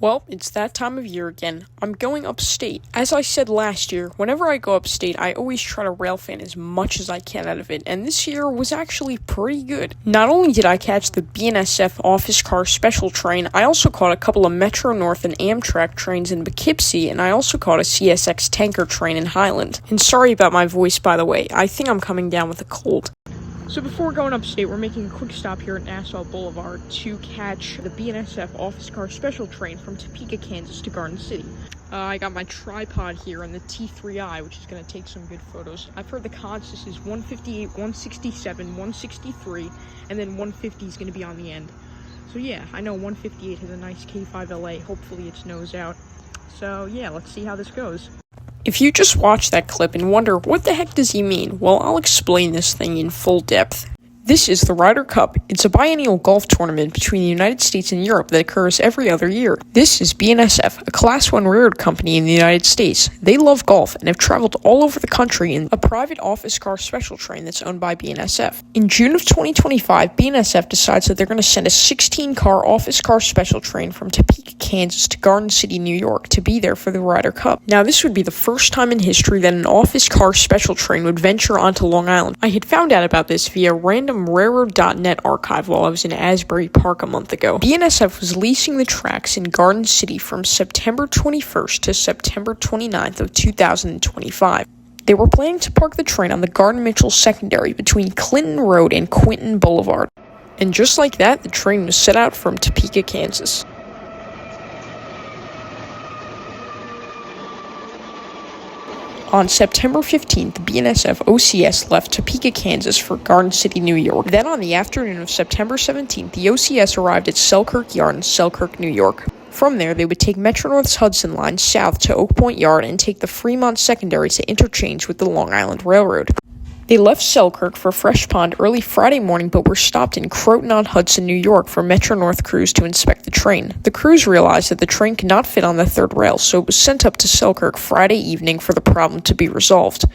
Well, it's that time of year again. I'm going upstate. As I said last year, whenever I go upstate, I always try to rail fan as much as I can out of it, and this year was actually pretty good. Not only did I catch the BNSF office car special train, I also caught a couple of Metro North and Amtrak trains in Poughkeepsie, and I also caught a CSX tanker train in Highland. And sorry about my voice, by the way. I think I'm coming down with a cold. So before going upstate, we're making a quick stop here at Nassau Boulevard to catch the BNSF office car special train from Topeka, Kansas to Garden City. I got my tripod here and the T3i, which is going to take some good photos. I've heard the consist is 158, 167, 163, and then 150 is going to be on the end. So yeah, I know 158 has a nice K5LA. Hopefully it's nose out. So yeah, let's see how this goes. If you just watch that clip and wonder, what the heck does he mean? Well, I'll explain this thing in full depth. This is the Ryder Cup. It's a biennial golf tournament between the United States and Europe that occurs every other year. This is BNSF, a Class 1 railroad company in the United States. They love golf and have traveled all over the country in a private office car special train that's owned by BNSF. In June of 2025, BNSF decides that they're going to send a 16-car office car special train from Topeka, Kansas to Garden City, New York to be there for the Ryder Cup. Now, this would be the first time in history that an office car special train would venture onto Long Island. I had found out about this via random railroad.net archive while I was in Asbury Park a month ago. BNSF was leasing the tracks in Garden City from September 21st to September 29th of 2025. They were planning to park the train on the Garden Mitchell Secondary between Clinton Road and Quinton Boulevard. And just like that, the train was set out from Topeka, Kansas. On September 15th, the BNSF OCS left Topeka, Kansas for Garden City, New York. Then on the afternoon of September 17th, the OCS arrived at Selkirk Yard in Selkirk, New York. From there, they would take Metro North's Hudson Line south to Oak Point Yard and take the Fremont Secondary to interchange with the Long Island Railroad. They left Selkirk for Fresh Pond early Friday morning, but were stopped in Croton-on-Hudson, New York for Metro North crews to inspect the train. The crews realized that the train could not fit on the third rail, so it was sent up to Selkirk Friday evening for the problem to be resolved.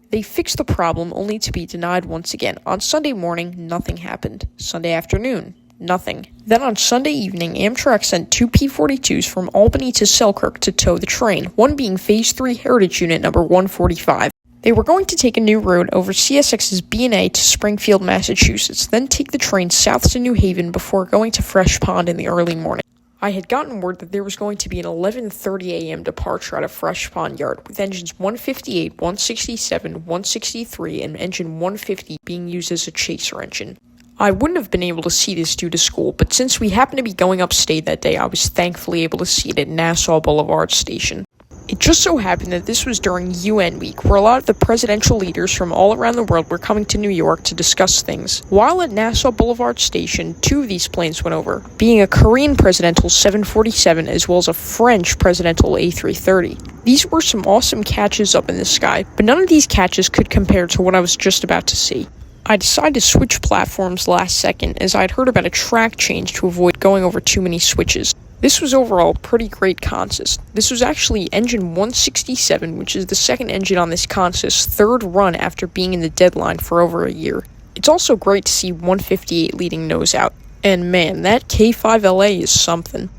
They fixed the problem only to be denied once again. On Sunday morning, nothing happened. Sunday afternoon, nothing. Then on Sunday evening, Amtrak sent two P-42s from Albany to Selkirk to tow the train, one being Phase 3 Heritage Unit number 145. They were going to take a new road over CSX's B&A to Springfield, Massachusetts, then take the train south to New Haven before going to Fresh Pond in the early morning. I had gotten word that there was going to be an 11:30 a.m. departure out of Fresh Pond Yard, with engines 158, 167, 163, and engine 150 being used as a chaser engine. I wouldn't have been able to see this due to school, but since we happened to be going upstate that day, I was thankfully able to see it at Nassau Boulevard Station. It just so happened that this was during UN Week, where a lot of the presidential leaders from all around the world were coming to New York to discuss things. While at Nassau Boulevard Station, two of these planes went over, being a Korean presidential 747 as well as a French presidential A330. These were some awesome catches up in the sky, but none of these catches could compare to what I was just about to see. I decided to switch platforms last second as I'd heard about a track change to avoid going over too many switches. This was overall a pretty great consist. This was actually engine 167, which is the second engine on this consist's third run after being in the deadline for over a year. It's also great to see 158 leading nose out. And man, that K5LA is something.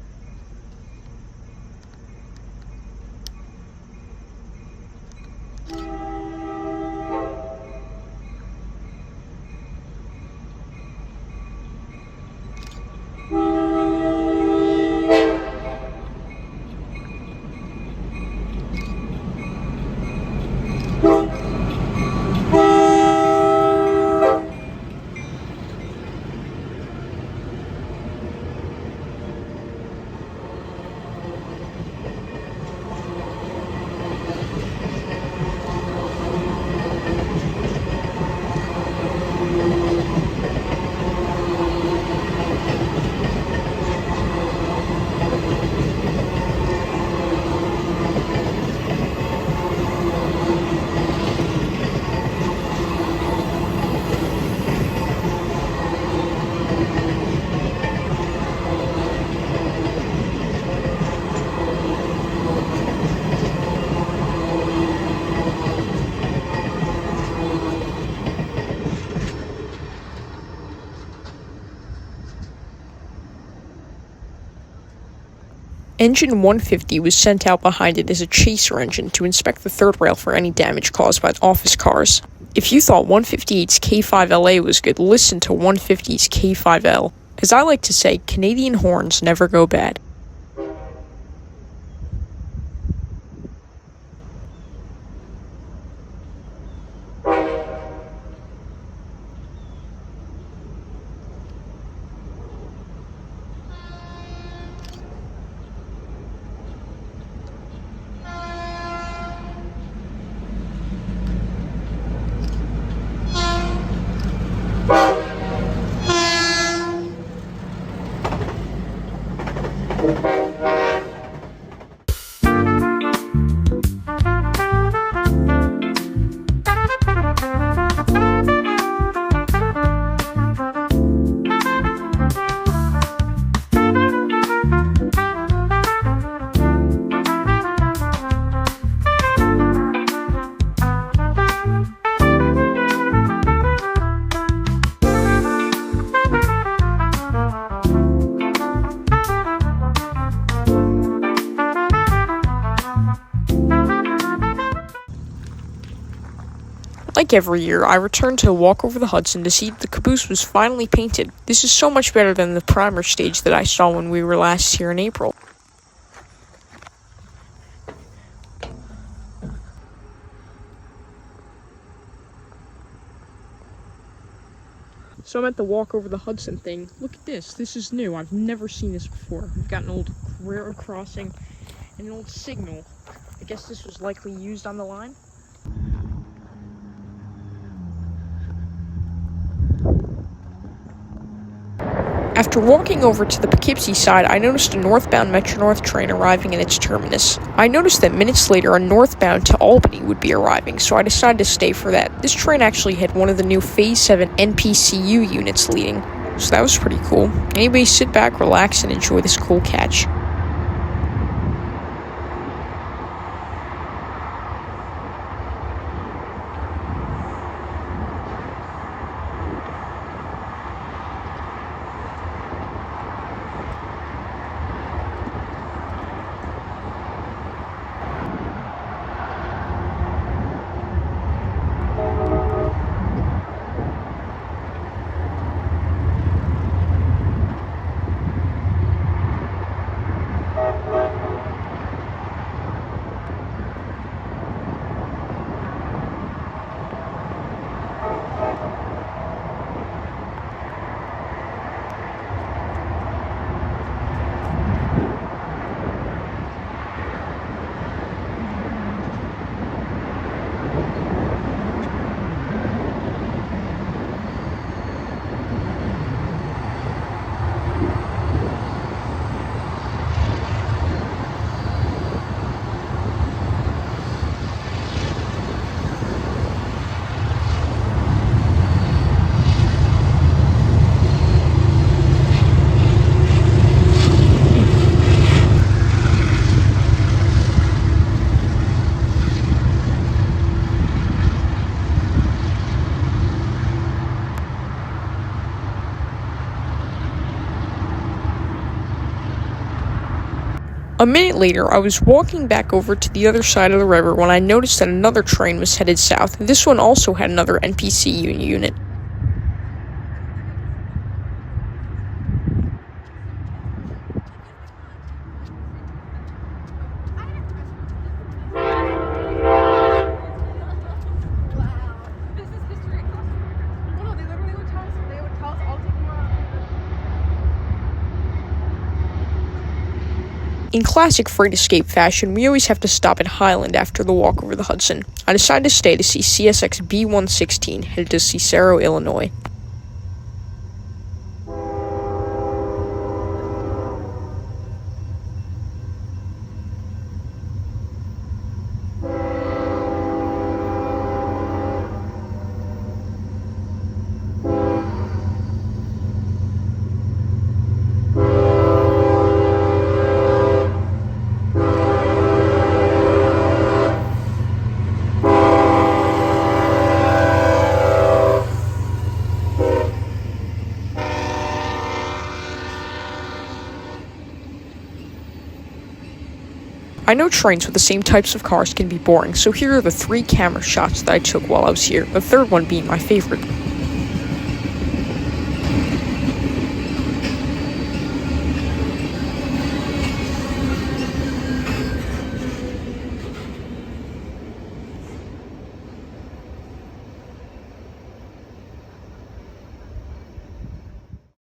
Engine 150 was sent out behind it as a chaser engine to inspect the third rail for any damage caused by office cars. If you thought 158's K5LA was good, listen to 150's K5L. As I like to say, Canadian horns never go bad. Like every year, I returned to walk over the Hudson to see if the caboose was finally painted. This is so much better than the primer stage that I saw when we were last here in April. So I'm at the walk over the Hudson thing. Look at this. This is new. I've never seen this before. We've got an old railroad crossing and an old signal. I guess this was likely used on the line. After walking over to the Poughkeepsie side, I noticed a northbound Metro-North train arriving at its terminus. I noticed that minutes later a northbound to Albany would be arriving, so I decided to stay for that. This train actually had one of the new Phase 7 NPCU units leading, so that was pretty cool. Anybody sit back, relax, and enjoy this cool catch. A minute later, I was walking back over to the other side of the river when I noticed that another train was headed south. This one also had another NPCU unit. In classic Freight Escape fashion, we always have to stop at Highland after the walk over the Hudson. I decided to stay to see CSX B116 headed to Cicero, Illinois. I know trains with the same types of cars can be boring, so here are the 3 camera shots that I took while I was here, the third one being my favorite.